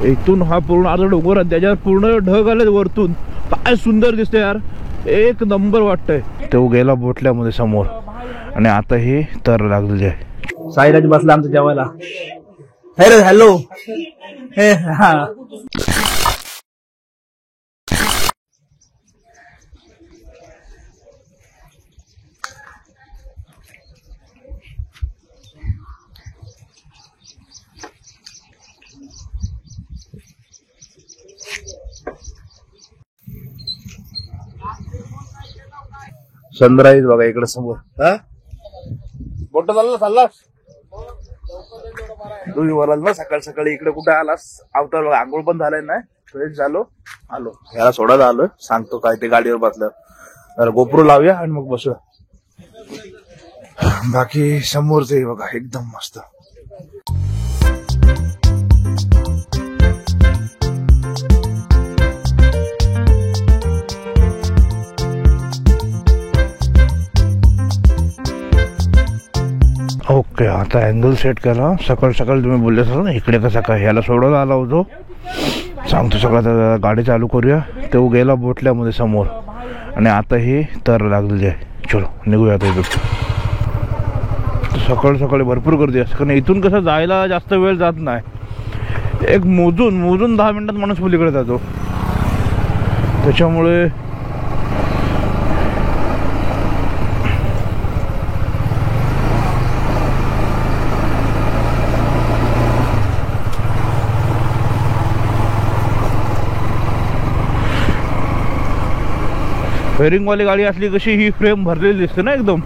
इथून हा पूर्ण आता डोंगर आहे, त्याच्यावर पूर्ण ढग आले वरतून. काय सुंदर दिसते यार, एक नंबर वाटतंय. तो गेला बोटल्यामध्ये समोर आणि आता हे तर लागलेले आहे. साईराज बसला आमच्या जेवायला. हॅलो. हे हा सनराईज बघा इकडे समोर. मोठं चाललास तुम्ही बोलाल ना सकाळ सकाळी इकडे कुठे आलास. अवतार बघा, आंघोळ पण झालाय ना, फ्रेश झालो आलो. याला सोडायला आलोय, सांगतो काय ते गाडीवर बसल्यावर. गोप्रो लावूया आणि मग बसूया. बाकी समोरचे बघा एकदम मस्त. ओके, आता अँगल सेट करा. सकाळ सकाळी तुम्ही बोलले असाल ना इकडे कसा काय, ह्याला सोडायला आला होतो. सांगतो सकाळ गाडी चालू करूया. तो गेला बोटल्यामध्ये समोर आणि आता हे तर लागलेली आहे. चलो निघूया आता इथून. सकाळ सकाळी भरपूर गर्दी असते, कारण इथून कसं जायला जास्त वेळ जात नाही. एक मोजून 10 मिनिटात माणूस पलीकडे जातो. त्याच्यामुळे फेरिंग वाली गाडी असली कशी ही फ्रेम भरलेली दिसते ना एकदम.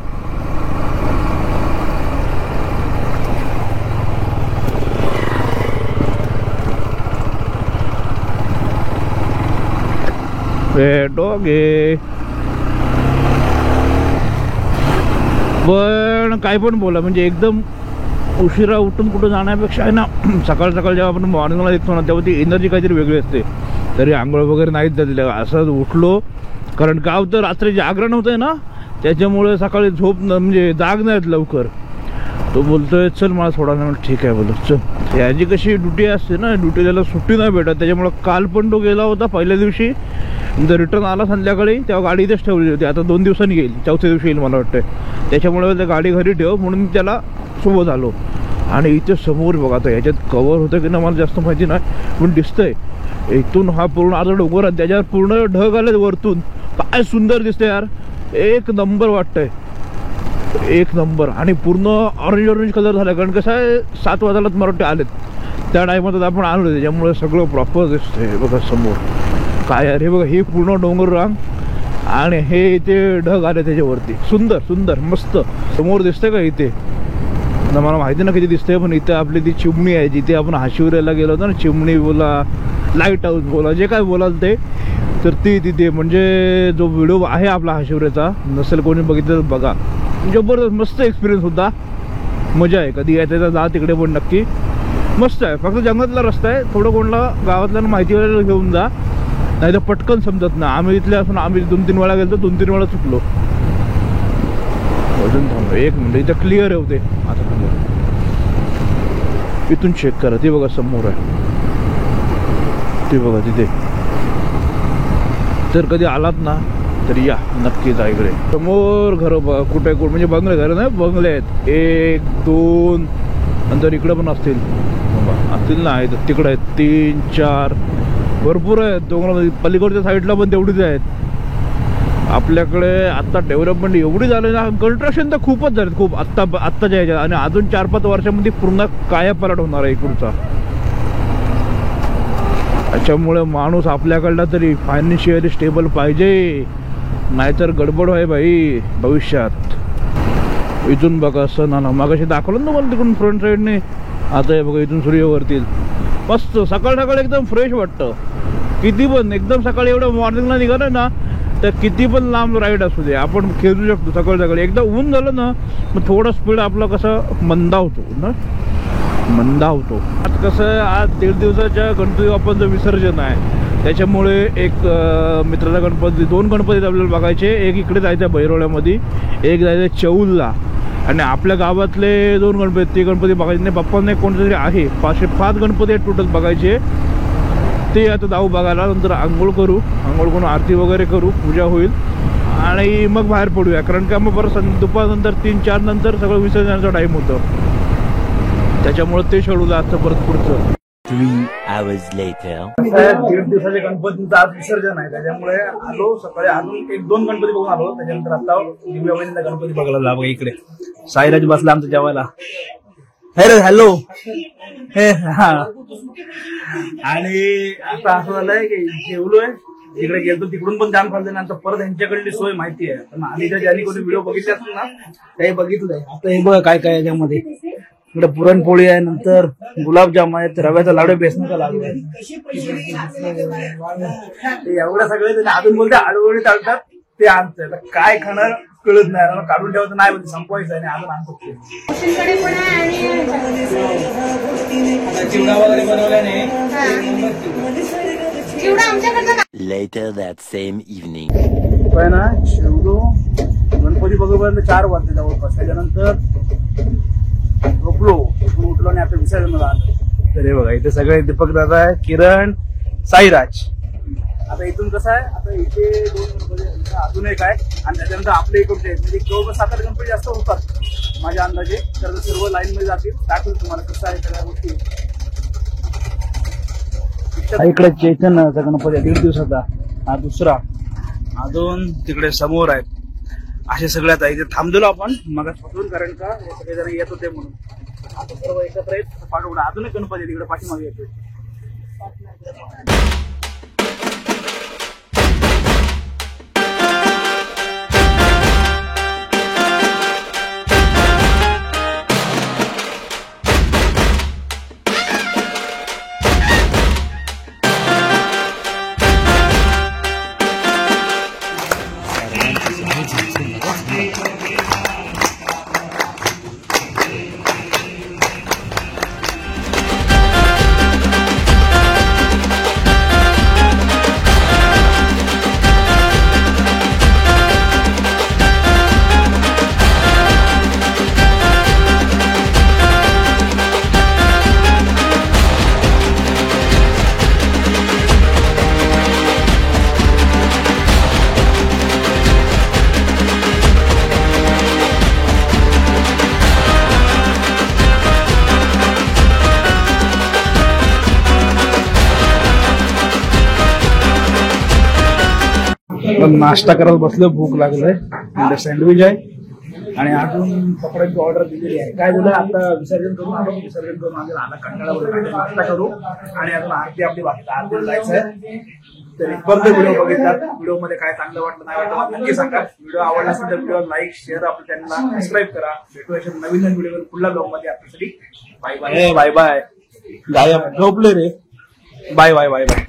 डोगे पण काय पण बोला, म्हणजे एकदम उशिरा उठून कुठं जाण्यापेक्षा आहे ना, सकाळ सकाळ जेव्हा आपण मॉर्निंगला निघतो ना तेव्हा ती एनर्जी काहीतरी वेगळी असते. तरी आंघोळ वगैरे नाहीच झालेली, असं उठलो. कारण गाव तर रात्री जागरण होतंय ना, त्याच्यामुळे सकाळी झोप म्हणजे जाग नाहीत लवकर. तो बोलतोय चल मला थोडा नाही. ठीक आहे बोलतो चल. याची कशी ड्युटी असते ना, ड्युटी त्याला सुट्टी नाही भेटत. त्याच्यामुळे काल पण तो गेला होता पहिल्या दिवशी, नंतर रिटर्न आला संध्याकाळी, तेव्हा गाडी इथेच ठेवली होती. आता 2 दिवसांनी येईल, 4थ्या दिवशी येईल मला वाटतं. त्याच्यामुळे त्या गाडी घरी ठेव म्हणून त्याला सोबत आलो. आणि इथे समोर बघा, आता याच्यात कवर होतं की ना मला जास्त माहिती नाही, पण दिसतंय इथून हा पूर्ण आता डोंगर आहे, त्याच्यावर पूर्ण ढग आले वरतून. काय सुंदर दिसतंय यार, एक नंबर वाटतंय, एक नंबर. आणि पूर्ण ऑरेंज कलर झाला, कारण कसं आहे 7 वाजायलाच मराठी आलेत, त्या टायमात आपण आलो, त्याच्यामुळे सगळं प्रॉपर दिसतंय. बघा समोर काय यार, हे बघा हे पूर्ण डोंगर रांग आणि हे इथे ढग आले त्याच्यावरती. सुंदर सुंदर मस्त. समोर दिसतंय का इथे, मला माहिती ना किती दिसतंय, पण इथे आपली ती चिमणी आहे जिथे आपण हाशिवऱ्याला गेलो होतो ना. चिमणी बोला, लाईट हाऊस बोला, जे काय बोलाल ते, तर ती तिथे म्हणजे जो व्हिडिओ आहे आपला हाशिवऱ्याचा, नसेल कोणी बघितलं तर बघा. जबरदस्त मस्त एक्सपिरियन्स होता, मजा आहे. कधी यायचं जा तिकडे पण नक्की, मस्त आहे. फक्त जंगलातला रस्ता आहे, थोडं कोणाला गावातल्या माहिती वगैरे घेऊन जा, नाही तर पटकन समजत नाही. आम्ही इथले असून आम्ही 2-3 वेळा गेलो, 2-3 वेळा चुकलो. अजून थांबलो 1 मिनिट, इथं क्लिअर होते. आता इथून चेक करा, ते बघा समोर आहे, ते बघा तिथे. तर कधी आलात ना तर या नक्की जा इकडे. समोर घर बघा, कुठे म्हणजे बंगले, घर नाही बंगले आहेत, 1, 2, नंतर इकडे पण असतील ना, आहेत तिकडे आहेत 3, 4 भरपूर आहेत. डोंगरामध्ये पलीकडच्या साईडला पण तेवढीच आहेत. आपल्याकडे आता डेव्हलपमेंट एवढी झाली ना, कन्स्ट्रक्शन तर खूपच झालं, खूप आत्ताच्या ह्याच्यात. आणि अजून 4-5 वर्षामध्ये पूर्ण कायापालट होणार आहे इकडचा. त्याच्यामुळे माणूस आपल्याकडला तरी फायनान्शियली स्टेबल पाहिजे, नाहीतर गडबड आहे भाई भविष्यात. इथून बघा असं ना, मागाशी दाखवलं ना तुम्हाला तिकडून फ्रंट साईडने. आता हे बघा इथून सूर्यवरती मस्त सकाळ सकाळी एकदम फ्रेश वाटतं. किती पण एकदम सकाळी एवढं मॉर्निंगला निघालं ना, तर किती पण लांब राईड असू दे आपण खेळू शकतो सकाळ सकाळी. एकदा ऊन झालं ना मग थोडं स्पीड आपलं कसं मंदावतो ना, मंदावतो. आज कसं आज 1.5 दिवसाच्या गणपती बाप्पांचं विसर्जन आहे, त्याच्यामुळे एक मित्राचा गणपती, 2 गणपती आपल्याला बघायचे. एक इकडे जायचं भैरवड्यामध्ये, एक जायचं चौलला. आणि आपल्या गावातले 2 गणपती, ते गणपती बघायचे नाही. पप्पांना कोणतं तरी आहे, 5 गणपती आहेत टोटल बघायचे. ते आता जाऊ बघायला. नंतर आंघोळ करू, आंघोळ करून आरती वगैरे करू, पूजा होईल आणि मग बाहेर पडूया. कारण का मग परत दुपारनंतर 3-4 नंतर सगळं विसर्जनाचा टाईम होतं, त्याच्यामुळे ते शेड्यूल असतं परत पुढचं. 3 hours later. 1.5 दिवसाचे गणपतीचं आज विसर्जन आहे, त्याच्यामुळे आलो सकाळी. अजून 1-2 गणपती बघून आलो. त्याच्यानंतर आता दिव्याबाईंना गणपती बघायला जा. बघा इकडे साईराज बसला आमच्या जेवायला. हॅलो हे हा. आणि आता असं झालंय की जेवलोय, तिकडे गेलो, तिकडून पण जाम खाल्लं. नंतर परत यांच्याकडली सोय माहिती आहे, पण आधीच्या ज्यांनी कोणी व्हिडिओ बघितले असतील ना ते बघितलंय. आता हे बघा काय काय याच्यामध्ये. इकडे पुरणपोळी आहे, नंतर गुलाबजाम आहेत, रव्याचा लाडू, बेसनाचा लाडू आहे. एवढ्या सगळे अजून बोलते आडवडी चालतात ते आणतंय. तर काय खाणार कळत नाही, काढून ठेवायचं नाही म्हणजे संपवायचं आणि अजून आणतो. चिवडा वगैरे बनवला नाही. Later that same evening. काय ना शेवडो गणपती बघेपर्यंत 4 वाजले जवळपास. त्याच्यानंतर झोपलो, उठलो आणि आता विसर्जनाला आलो. तर हे बघा इथे सगळे दीपक दादा आहे, किरण, साईराज. आता इथून कसं आहे, आता इथे 2 गणपती अजून एक आहे आणि त्याच्यानंतर आपल्या इकडचे म्हणजे जवळपास 7-8 गणपती जास्त होतात माझ्या अंदाजे. तर सर्व लाईन मध्ये जातील, दाखवेल तुम्हाला कसं आहे सगळ्या गोष्टी. इकडे चैतन्याचा गणपती 1.5 दिवसाचा, हा दुसरा. अजून तिकडे समोर आहेत. असे सगळ्यात आहे. इथे थांबलेलो आपण मगाचपासून, कारण का हे सगळेजण येत होते म्हणून. आता सर्व एकत्र आहेत. पाठवडा अजून एक गणपती तिकडे पाठीमागे येतोय. नाश्ता करत बसलो, भूक लागलोय. सँडविच आहे आणि अजून पकडांची ऑर्डर दिलेली आहे. काय झालं, आता विसर्जन करून आलो. विसर्जन करून आला कंटाळा वगैरे, नाश्ता करू आणि अजून आरती आपली बाकी आरतीला जायचं आहे. तरी बंद व्हिडिओ बघितला, व्हिडिओ मध्ये काय चांगलं वाटलं नाही वाटलं मला नक्की सांगा. व्हिडिओ आवडला असेल तर व्हिडिओ लाईक, शेअर, आपल्या चॅनलला सबस्क्राईब करा. भेटू अशा नवीन व्हिडिओ पुढल्या ब्लॉग मध्ये. आपल्यासाठी बाय बाय. Bye bye. गायब झोपले रे. Bye bye bye bye.